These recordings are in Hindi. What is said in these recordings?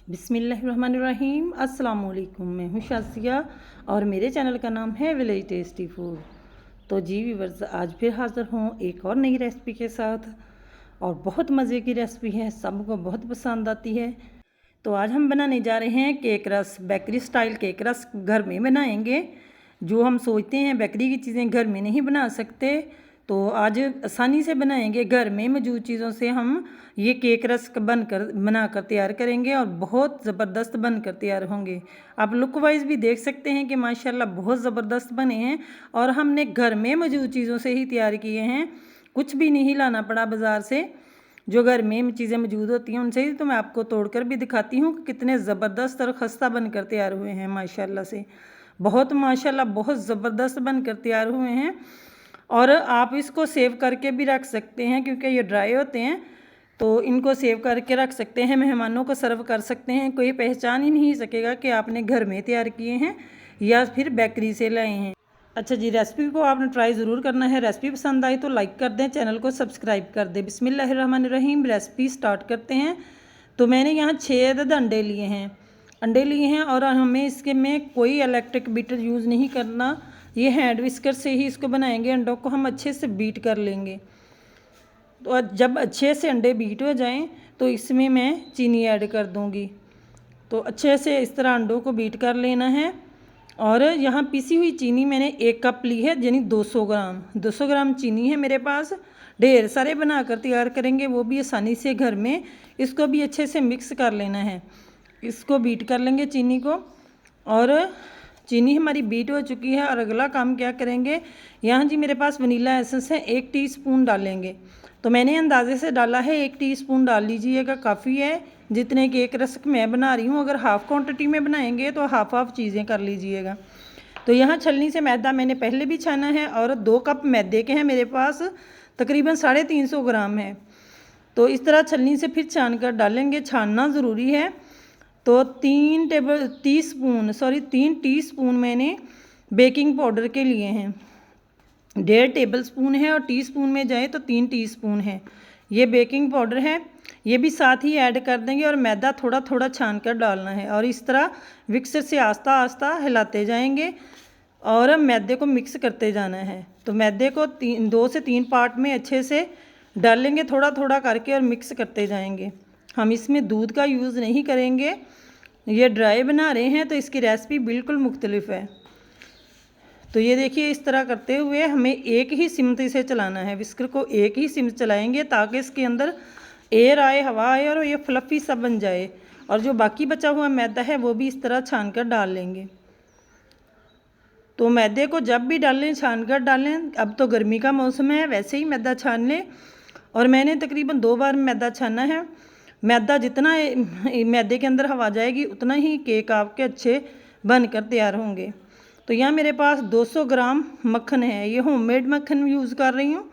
बिस्मिल्लाहिर्रहमानिर्रहीम। अस्सलाम वालेकुम। मैं हूँ शाज़िया और मेरे चैनल का नाम है विलेज टेस्टी फूड। तो जी व्यूअर्स, आज फिर हाज़िर हूँ एक और नई रेसिपी के साथ और बहुत मज़े की रेसिपी है, सबको बहुत पसंद आती है। तो आज हम बनाने जा रहे हैं केक रस। बेकरी स्टाइल केक रस घर में बनाएंगे। जो हम सोचते हैं बेकरी की चीज़ें घर में नहीं बना सकते, तो आज आसानी से बनाएंगे। घर में मौजूद चीज़ों से हम ये केक रस बनाकर तैयार करेंगे और बहुत ज़बरदस्त बनकर तैयार होंगे। आप लुक वाइज भी देख सकते हैं कि माशाल्लाह बहुत ज़बरदस्त बने हैं और हमने घर में मौजूद चीज़ों से ही तैयार किए हैं। कुछ भी नहीं लाना पड़ा बाज़ार से, जो घर में चीज़ें मौजूद होती हैं उनसे ही। तो मैं आपको तोड़कर भी दिखाती हूँ कि कितने ज़बरदस्त और खस्ता बनकर तैयार हुए हैं माशाल्लाह से। बहुत माशाल्लाह बहुत ज़बरदस्त बनकर तैयार हुए हैं। और आप इसको सेव करके भी रख सकते हैं, क्योंकि ये ड्राई होते हैं तो इनको सेव करके रख सकते हैं, मेहमानों को सर्व कर सकते हैं। कोई पहचान ही नहीं सकेगा कि आपने घर में तैयार किए हैं या फिर बेकरी से लाए हैं। अच्छा जी, रेसिपी को आपने ट्राई ज़रूर करना है। रेसिपी पसंद आई तो लाइक कर दें, चैनल को सब्सक्राइब कर दें। बिस्मिल्लाहिर्रहमानिर्रहीम। रेसिपी स्टार्ट करते हैं। तो मैंने यहाँ 6 अदद अंडे लिए हैं और हमें इसके में कोई इलेक्ट्रिक बीटर यूज़ नहीं करना। ये हैंड विस्कर से ही इसको बनाएंगे। अंडों को हम अच्छे से बीट कर लेंगे। तो जब अच्छे से अंडे बीट हो जाएं तो इसमें मैं चीनी ऐड कर दूंगी। तो अच्छे से इस तरह अंडों को बीट कर लेना है। और यहाँ पिसी हुई चीनी मैंने 1 कप ली है, यानी 200 ग्राम चीनी है मेरे पास। ढेर सारे बनाकर तैयार करेंगे, वो भी आसानी से घर में। इसको भी अच्छे से मिक्स कर लेना है। इसको बीट कर लेंगे चीनी को। और चीनी हमारी बीट हो चुकी है। और अगला काम क्या करेंगे, यहाँ जी मेरे पास वनीला एसेंस है, 1 टीस्पून डालेंगे। तो मैंने अंदाजे से डाला है, 1 टीस्पून डाल लीजिएगा, काफ़ी है जितने केक रस्क मैं बना रही हूँ। अगर हाफ़ क्वांटिटी में बनाएंगे तो हाफ़ चीज़ें कर लीजिएगा। तो यहाँ छलनी से मैदा मैंने पहले भी छाना है और 2 कप मैदे के हैं मेरे पास, तकरीबन 350 ग्राम है। तो इस तरह छलनी से फिर छान कर डालेंगे, छानना ज़रूरी है। तो 3 टीस्पून मैंने बेकिंग पाउडर के लिए हैं। 1.5 टेबलस्पून है और टीस्पून में जाए तो 3 टीस्पून है। ये बेकिंग पाउडर है, ये भी साथ ही ऐड कर देंगे। और मैदा थोड़ा थोड़ा छान कर डालना है और इस तरह मिक्सर से आस्ता आस्ता हिलाते जाएंगे और मैदे को मिक्स करते जाना है। तो मैदे को 2 से 3 पार्ट में अच्छे से डालेंगे, थोड़ा थोड़ा करके, और मिक्स करते जाएंगे। हम इसमें दूध का यूज़ नहीं करेंगे, ये ड्राई बना रहे हैं तो इसकी रेसिपी बिल्कुल मुख्तलिफ है। तो ये देखिए, इस तरह करते हुए हमें एक ही सिमत से चलाना है। विस्कर को एक ही सिमत चलाएंगे ताकि इसके अंदर एयर आए, हवा आए और ये फ्लफ़ी सा बन जाए। और जो बाकी बचा हुआ मैदा है वो भी इस तरह छान कर डाल लेंगे। तो मैदे को जब भी डालें छान कर डालें। अब तो गर्मी का मौसम है, वैसे ही मैदा छान लें। और मैंने तकरीबन 2 बार मैदा छाना है। मैदा जितना मैदे के अंदर हवा जाएगी उतना ही केक आपके अच्छे बनकर तैयार होंगे। तो यहाँ मेरे पास 200 ग्राम मक्खन है, ये होममेड मक्खन यूज़ कर रही हूँ।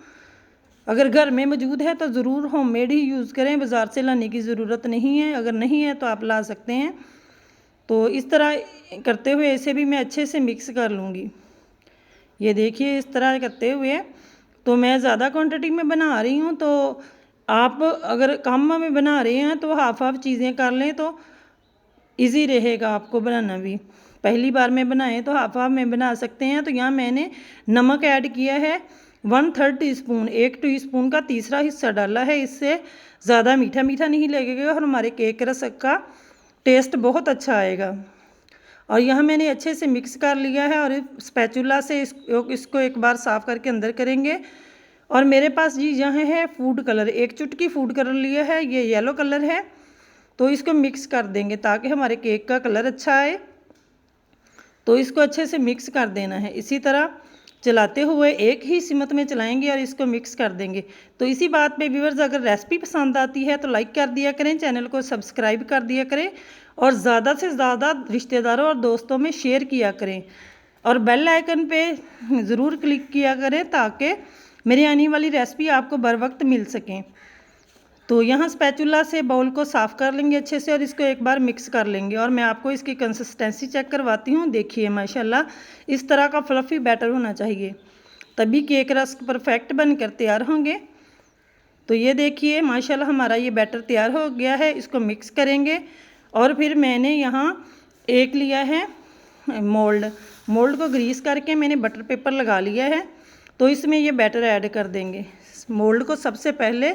अगर घर में मौजूद है तो ज़रूर होममेड ही यूज़ करें, बाज़ार से लाने की ज़रूरत नहीं है। अगर नहीं है तो आप ला सकते हैं। तो इस तरह करते हुए इसे भी मैं अच्छे से मिक्स कर लूँगी। ये देखिए, इस तरह करते हुए। तो मैं ज़्यादा क्वांटिटी में बना रही हूँ, तो आप अगर कम में बना रहे हैं तो हाफ़ चीज़ें कर लें तो इजी रहेगा आपको बनाना भी। पहली बार में बनाएं तो हाफ़ में बना सकते हैं। तो यहाँ मैंने नमक ऐड किया है 1/3 टीस्पून, 1 टीस्पून का तीसरा हिस्सा डाला है। इससे ज़्यादा मीठा मीठा नहीं लगेगा और हमारे केक रस का टेस्ट बहुत अच्छा आएगा। और यहाँ मैंने अच्छे से मिक्स कर लिया है और स्पैचुला से इसको एक बार साफ़ करके अंदर करेंगे। और मेरे पास जी यहाँ है फूड कलर, 1 चुटकी फूड कलर लिया है, ये येलो कलर है। तो इसको मिक्स कर देंगे ताकि हमारे केक का कलर अच्छा आए। तो इसको अच्छे से मिक्स कर देना है। इसी तरह चलाते हुए एक ही सिमत में चलाएंगे और इसको मिक्स कर देंगे। तो इसी बात पे व्यूअर्स, अगर रेसिपी पसंद आती है तो लाइक कर दिया करें, चैनल को सब्सक्राइब कर दिया करें और ज़्यादा से ज़्यादा रिश्तेदारों और दोस्तों में शेयर किया करें। और बेल आइकन पे ज़रूर क्लिक किया करें ताकि मेरी आने वाली रेसिपी आपको बर वक्त मिल सकें। तो यहाँ स्पैचुला से बाउल को साफ़ कर लेंगे अच्छे से और इसको एक बार मिक्स कर लेंगे। और मैं आपको इसकी कंसिस्टेंसी चेक करवाती हूँ। देखिए माशाल्लाह, इस तरह का फ्लफ़ी बैटर होना चाहिए, तभी केक रस्क परफेक्ट बनकर तैयार होंगे। तो ये देखिए माशाल्लाह हमारा ये बैटर तैयार हो गया है। इसको मिक्स करेंगे और फिर मैंने यहाँ एक लिया है मोल्ड को ग्रीस करके मैंने बटर पेपर लगा लिया है। तो इसमें ये बैटर ऐड कर देंगे। मोल्ड को सबसे पहले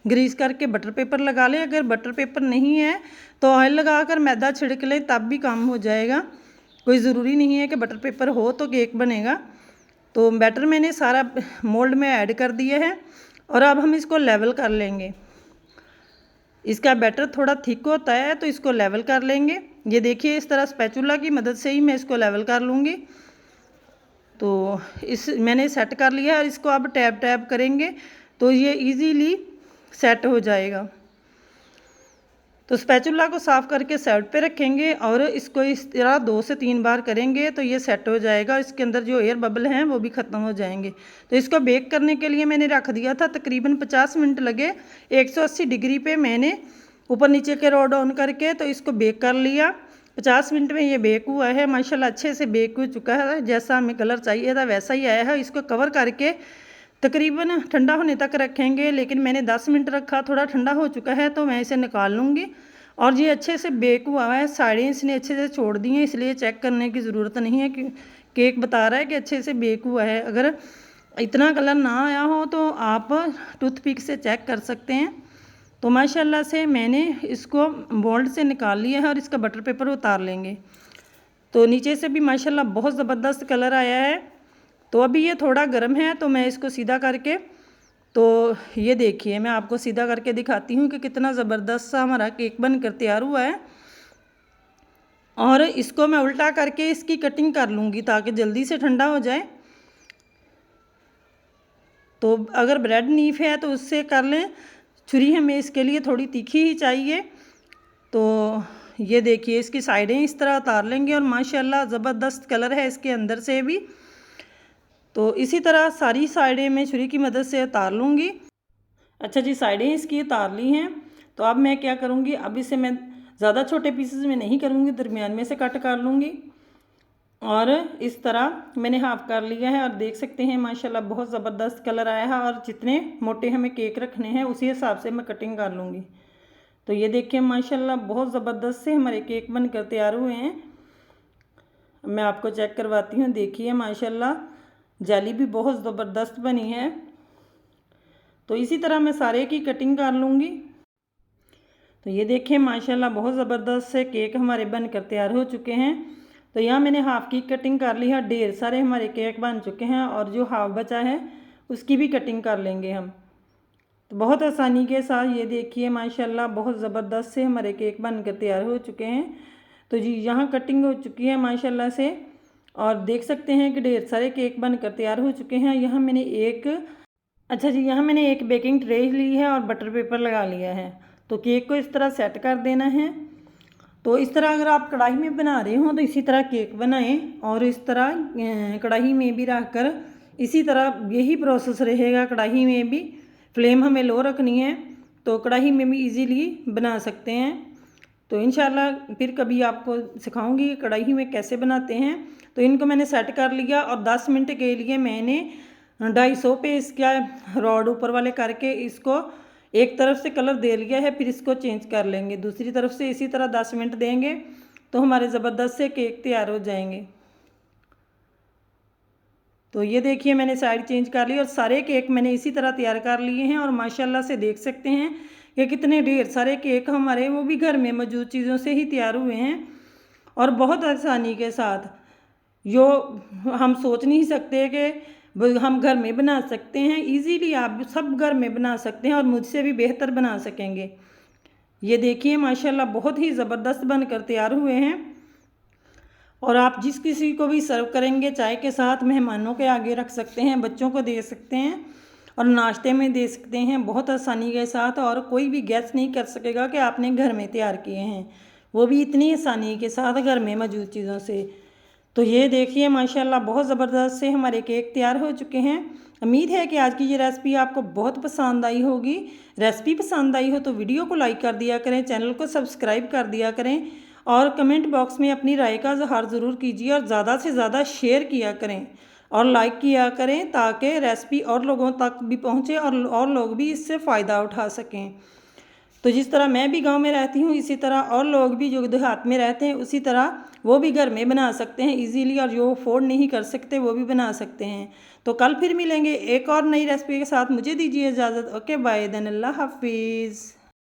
ग्रीस करके बटर पेपर लगा लें। अगर बटर पेपर नहीं है तो ऑयल लगा कर मैदा छिड़क लें, तब भी काम हो जाएगा। कोई ज़रूरी नहीं है कि बटर पेपर हो तो केक बनेगा। तो बैटर मैंने सारा मोल्ड में ऐड कर दिया है और अब हम इसको लेवल कर लेंगे। इसका बैटर थोड़ा थिक होता है तो इसको लेवल कर लेंगे। ये देखिए इस तरह स्पैचुला की मदद से ही मैं इसको लेवल कर लूँगी। तो इस मैंने सेट कर लिया है और इसको अब टैप टैप करेंगे तो ये इजीली सेट हो जाएगा। तो स्पैचुला को साफ़ करके साइड पे रखेंगे और इसको इस तरह 2 से 3 बार करेंगे तो ये सेट हो जाएगा। इसके अंदर जो एयर बबल हैं वो भी ख़त्म हो जाएंगे। तो इसको बेक करने के लिए मैंने रख दिया था, तकरीबन 50 मिनट लगे। 180 डिग्री पे मैंने ऊपर नीचे के रॉड ऑन करके तो इसको बेक कर लिया। 50 मिनट में ये बेक हुआ है, माशाल्लाह अच्छे से बेक हो चुका है। जैसा हमें कलर चाहिए था वैसा ही आया है। इसको कवर करके तकरीबन ठंडा होने तक रखेंगे, लेकिन मैंने 10 मिनट रखा, थोड़ा ठंडा हो चुका है तो मैं इसे निकाल लूँगी। और ये अच्छे से बेक हुआ है, साइडें इसने अच्छे से छोड़ दी हैं, इसलिए चेक करने की ज़रूरत नहीं है कि केक बता रहा है कि अच्छे से बेक हुआ है। अगर इतना कलर ना आया हो तो आप टूथपिक से चेक कर सकते हैं। तो माशाल्लाह से मैंने इसको मोल्ड से निकाल लिया है और इसका बटर पेपर उतार लेंगे। तो नीचे से भी माशाल्लाह बहुत ज़बरदस्त कलर आया है। तो अभी ये थोड़ा गर्म है तो मैं इसको सीधा करके, तो ये देखिए मैं आपको सीधा करके दिखाती हूँ कि कितना ज़बरदस्त सा हमारा केक बनकर तैयार हुआ है। और इसको मैं उल्टा करके इसकी कटिंग कर लूँगी ताकि जल्दी से ठंडा हो जाए। तो अगर ब्रेड नीफ है तो उससे कर लें, छुरी हमें इसके लिए थोड़ी तीखी ही चाहिए। तो ये देखिए इसकी साइडें इस तरह उतार लेंगे और माशाल्लाह ज़बरदस्त कलर है इसके अंदर से भी। तो इसी तरह सारी साइडें मैं छुरी की मदद से उतार लूँगी। अच्छा जी, साइडें इसकी उतार ली हैं। तो अब मैं क्या करूँगी, अब इसे मैं ज़्यादा छोटे पीसेस में नहीं करूँगी, दरमियान में से कट कर लूँगी। और इस तरह मैंने हाफ कर लिया है और देख सकते हैं माशाल्लाह बहुत ज़बरदस्त कलर आया है। और जितने मोटे हमें केक रखने हैं उसी हिसाब से मैं कटिंग कर लूँगी। तो ये देखिए माशाल्लाह बहुत ज़बरदस्त से हमारे केक बनकर तैयार हुए हैं। मैं आपको चेक करवाती हूँ, देखिए माशाल्लाह जाली भी बहुत ज़बरदस्त बनी है। तो इसी तरह मैं सारे की कटिंग कर लूँगी। तो ये देखिए माशाल्लाह बहुत ज़बरदस्त से केक हमारे बनकर तैयार हो चुके हैं। तो यहाँ मैंने हाफ़ की कटिंग कर ली है, ढेर सारे हमारे केक बन चुके हैं और जो हाफ़ बचा है उसकी भी कटिंग कर लेंगे हम। तो बहुत आसानी के साथ ये देखिए माशाल्लाह बहुत ज़बरदस्त से हमारे केक बनकर तैयार हो चुके हैं। तो जी यहाँ कटिंग हो चुकी है माशाल्लाह से और देख सकते हैं कि ढेर सारे केक बनकर तैयार हो चुके हैं। यहाँ मैंने यहाँ मैंने एक बेकिंग ट्रे ली है और बटर पेपर लगा लिया है। तो केक को इस तरह सेट कर देना है। तो इस तरह अगर आप कढ़ाई में बना रहे हो तो इसी तरह केक बनाएं और इस तरह कढ़ाई में भी रख कर इसी तरह यही प्रोसेस रहेगा। कढ़ाई में भी फ्लेम हमें लो रखनी है तो कढ़ाई में भी इजीली बना सकते हैं। तो इंशाल्लाह फिर कभी आपको सिखाऊंगी कढ़ाई में कैसे बनाते हैं। तो इनको मैंने सेट कर लिया और 10 मिनट के लिए मैंने 250 पे इसका रॉड ऊपर वाले करके इसको एक तरफ से कलर दे लिया है, फिर इसको चेंज कर लेंगे दूसरी तरफ से। इसी तरह 10 मिनट देंगे तो हमारे ज़बरदस्त से केक तैयार हो जाएंगे। तो ये देखिए मैंने साइड चेंज कर ली और सारे केक मैंने इसी तरह तैयार कर लिए हैं। और माशाल्लाह से देख सकते हैं कि कितने ढेर सारे केक हमारे वो भी घर में मौजूद चीज़ों से ही तैयार हुए हैं और बहुत आसानी के साथ। जो हम सोच नहीं सकते कि हम घर में बना सकते हैं, इजीली आप सब घर में बना सकते हैं और मुझसे भी बेहतर बना सकेंगे। ये देखिए माशाल्लाह बहुत ही ज़बरदस्त बनकर तैयार हुए हैं। और आप जिस किसी को भी सर्व करेंगे चाय के साथ, मेहमानों के आगे रख सकते हैं, बच्चों को दे सकते हैं और नाश्ते में दे सकते हैं बहुत आसानी के साथ। और कोई भी गैस नहीं कर सकेगा कि आपने घर में तैयार किए हैं, वो भी इतनी आसानी के साथ घर में मौजूद चीज़ों से। तो ये देखिए माशाल्लाह बहुत ज़बरदस्त से हमारे केक तैयार हो चुके हैं। उम्मीद है कि आज की ये रेसिपी आपको बहुत पसंद आई होगी। रेसिपी पसंद आई हो तो वीडियो को लाइक कर दिया करें, चैनल को सब्सक्राइब कर दिया करें और कमेंट बॉक्स में अपनी राय का इज़हार ज़रूर कीजिए और ज़्यादा से ज़्यादा शेयर किया करें और लाइक किया करें ताकि रेसिपी और लोगों तक भी पहुँचे और लोग भी इससे फ़ायदा उठा सकें। तो जिस तरह मैं भी गांव में रहती हूँ, इसी तरह और लोग भी जो देहात में रहते हैं उसी तरह वो भी घर में बना सकते हैं इजीली, और जो अफोर्ड नहीं कर सकते वो भी बना सकते हैं। तो कल फिर मिलेंगे एक और नई रेसिपी के साथ। मुझे दीजिए इजाज़त। ओके बाय देन, अल्लाह हाफिज़।